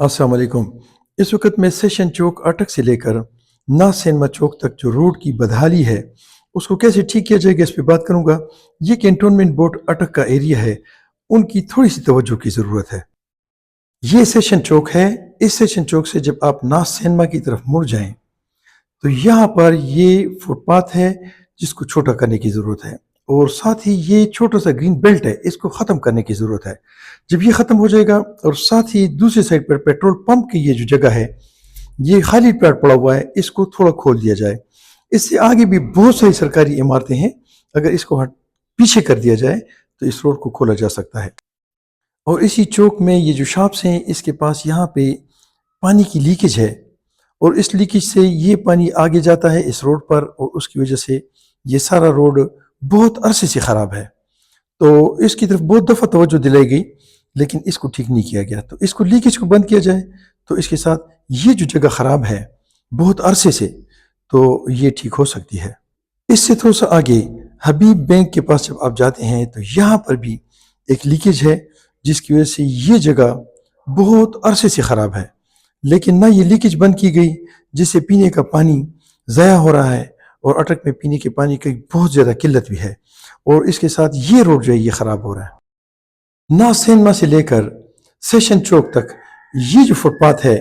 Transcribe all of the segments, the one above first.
अस्सलाम वालेकुम। इस वक्त मैं सेशन चौक अटक से लेकर ना सिनेमा चौक तक जो रोड की बदहाली है उसको कैसे ठीक किया जाएगा इस पे बात करूंगा। ये कैंटोनमेंट बोर्ड अटक का एरिया है, उनकी थोड़ी सी तवज्जो की ज़रूरत है। ये सेशन चौक है। इस सेशन चौक से जब आप नाज सिनेमा की तरफ मुड़ जाएं तो यहाँ पर ये फुटपाथ है जिसको छोटा करने की ज़रूरत है, और साथ ही ये छोटा सा ग्रीन बेल्ट है, इसको ख़त्म करने की ज़रूरत है। जब ये ख़त्म हो जाएगा और साथ ही दूसरी साइड पर पेट्रोल पंप की ये जो जगह है, ये खाली प्लाट पड़ा हुआ है, इसको थोड़ा खोल दिया जाए। इससे आगे भी बहुत सारी सरकारी इमारतें हैं, अगर इसको पीछे कर दिया जाए तो इस रोड को खोला जा सकता है। और इसी चौक में ये जो शॉप्स हैं इसके पास यहाँ पे पानी की लीकेज है, और इस लीकेज से ये पानी आगे जाता है इस रोड पर, और उसकी वजह से ये सारा रोड बहुत अरसे से ख़राब है। तो इसकी तरफ बहुत दफ़ा तवज्जो दिलाई गई लेकिन इसको ठीक नहीं किया गया। तो इसको लीकेज को बंद किया जाए तो इसके साथ ये जो जगह ख़राब है बहुत अरसे से, तो ये ठीक हो सकती है। इससे थोड़ा सा आगे हबीब बैंक के पास जब आप जाते हैं तो यहाँ पर भी एक लीकेज है, जिसकी वजह से ये जगह बहुत अरसे से ख़राब है। लेकिन ना ये लीकेज बंद की गई, जिससे पीने का पानी ज़ाया हो रहा है, और अटक में पीने के पानी की बहुत ज़्यादा किल्लत भी है। और इसके साथ ये रोड जो है ये ख़राब हो रहा है। ना सिनेमा से लेकर सेशन चौक तक ये जो फुटपाथ है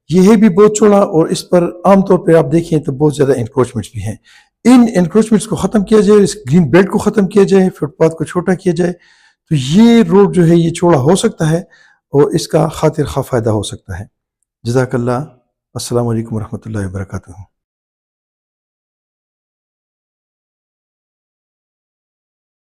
ये है भी बहुत चौड़ा, और इस पर आमतौर पर आप देखें तो बहुत ज़्यादा इंक्रोचमेंट्स भी हैं। इन इंक्रोचमेंट्स को ख़त्म किया जाए, इस ग्रीन बेल्ट को ख़त्म किया जाए, फुटपाथ को छोटा किया जाए, तो ये रोड जो है ये चौड़ा हो सकता है और इसका खातिर खा फ़ायदा हो सकता है। जज़ाकल्लाह। अस्सलामु अलैकुम रहमतुल्लाहि व बरकातुहू।